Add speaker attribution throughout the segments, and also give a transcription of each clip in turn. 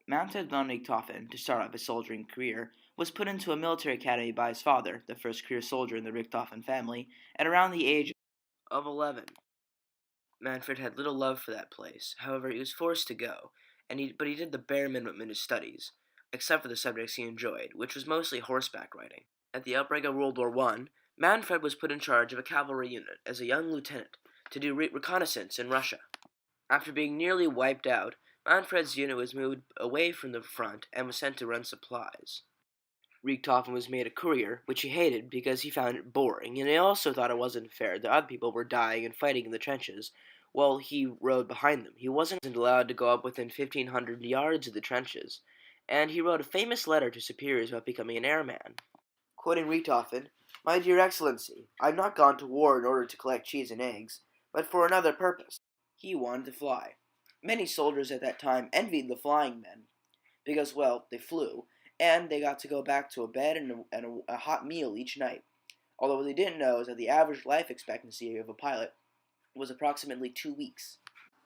Speaker 1: Manfred von Richthofen, to start off his soldiering career, was put into a military academy by his father, the first career soldier in the Richthofen family, at around the age of 11. Manfred had little love for that place. However, he was forced to go, but he did the bare minimum in his studies, except for the subjects he enjoyed, which was mostly horseback riding. At the outbreak of World War I, Manfred was put in charge of a cavalry unit as a young lieutenant to do reconnaissance in Russia. After being nearly wiped out, Manfred's unit was moved away from the front and was sent to run supplies. Richthofen was made a courier, which he hated because he found it boring, and he also thought it wasn't fair that other people were dying and fighting in the trenches while he rode behind them. He wasn't allowed to go up within 1,500 yards of the trenches, and he wrote a famous letter to superiors about becoming an airman. Quoting Richthofen, "My dear Excellency, I have not gone to war in order to collect cheese and eggs, but for another purpose." He wanted to fly. Many soldiers at that time envied the flying men because, well, they flew, and they got to go back to a bed and a hot meal each night. Although what they didn't know is that the average life expectancy of a pilot was approximately 2 weeks.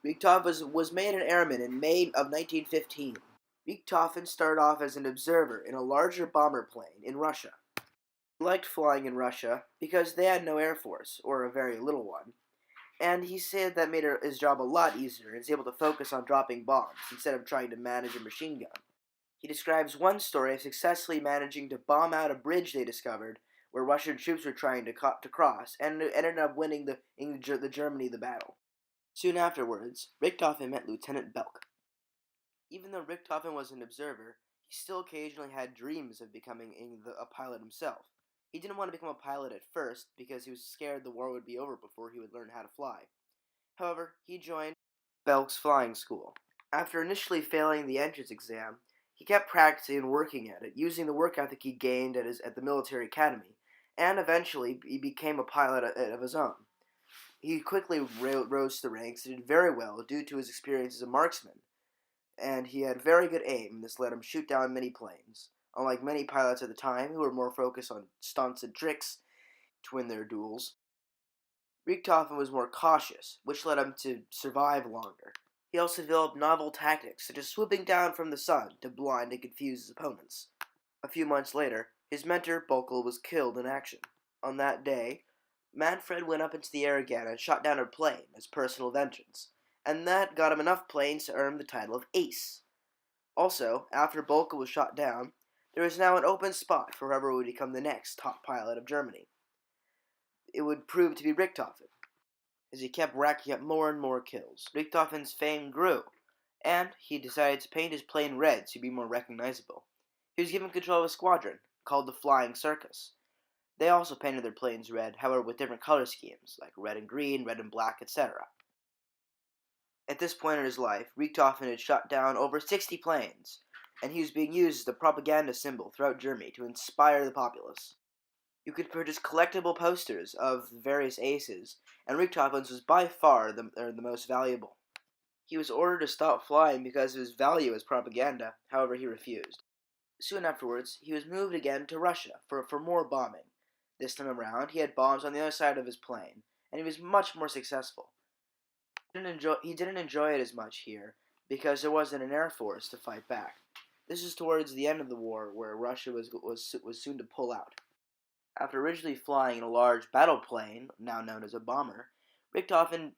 Speaker 1: Richthofen was made an airman in May of 1915. Richthofen started off as an observer in a larger bomber plane in Russia. He liked flying in Russia because they had no air force, or a very little one, and he said that made his job a lot easier, and he was able to focus on dropping bombs instead of trying to manage a machine gun. He describes one story of successfully managing to bomb out a bridge they discovered where Russian troops were trying to cross, and ended up winning the Germany the battle. Soon afterwards, Richthofen met Lieutenant Belk. Even though Richthofen was an observer, he still occasionally had dreams of becoming a pilot himself. He didn't want to become a pilot at first because he was scared the war would be over before he would learn how to fly. However, he joined Belk's flying school. After initially failing the entrance exam, he kept practicing and working at it, using the work ethic he gained at the military academy, and eventually he became a pilot of his own. He quickly rose to the ranks and did very well due to his experience as a marksman, and he had very good aim, and this let him shoot down many planes. Unlike many pilots at the time who were more focused on stunts and tricks to win their duels, Richthofen was more cautious, which led him to survive longer. He also developed novel tactics, such as swooping down from the sun to blind and confuse his opponents. A few months later, his mentor, Bokel, was killed in action. On that day, Manfred went up into the air again and shot down a plane as personal vengeance, and that got him enough planes to earn the title of Ace. Also, after Bokel was shot down, there was now an open spot for whoever would become the next top pilot of Germany. It would prove to be Richthofen. As he kept racking up more and more kills, Richthofen's fame grew, and he decided to paint his plane red to be more recognizable. He was given control of a squadron, called the Flying Circus. They also painted their planes red, however with different color schemes, like red and green, red and black, etc. At this point in his life, Richthofen had shot down over 60 planes, and he was being used as a propaganda symbol throughout Germany to inspire the populace. You could purchase collectible posters of various aces, and Richthofen's was by far the most valuable. He was ordered to stop flying because of his value as propaganda, however he refused. Soon afterwards, he was moved again to Russia for more bombing. This time around, he had bombs on the other side of his plane, and he was much more successful. He didn't enjoy it as much here, because there wasn't an air force to fight back. This is towards the end of the war, where Russia was soon to pull out. After originally flying in a large battle plane, now known as a bomber, Richthofen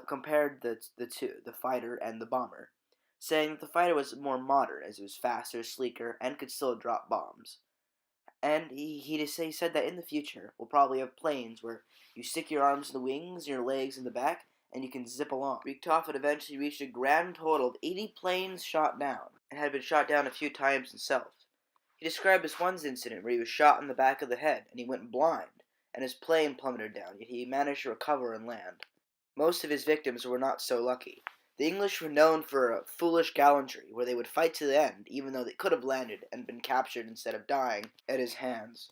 Speaker 1: compared the two, the fighter and the bomber, saying that the fighter was more modern as it was faster, sleeker, and could still drop bombs. And he said that in the future, we'll probably have planes where you stick your arms in the wings and your legs in the back, and you can zip along. Richthofen eventually reached a grand total of 80 planes shot down, and had been shot down a few times himself. He described this one incident where he was shot in the back of the head, and he went blind, and his plane plummeted down, yet he managed to recover and land. Most of his victims were not so lucky. The English were known for a foolish gallantry, where they would fight to the end, even though they could have landed and been captured instead of dying at his hands.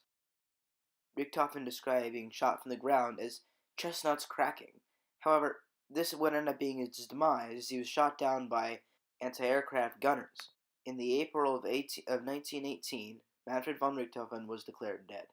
Speaker 1: Richthofen described being shot from the ground as chestnuts cracking. However, this would end up being his demise, as he was shot down by anti-aircraft gunners. In the April of 1918, Manfred von Richthofen was declared dead.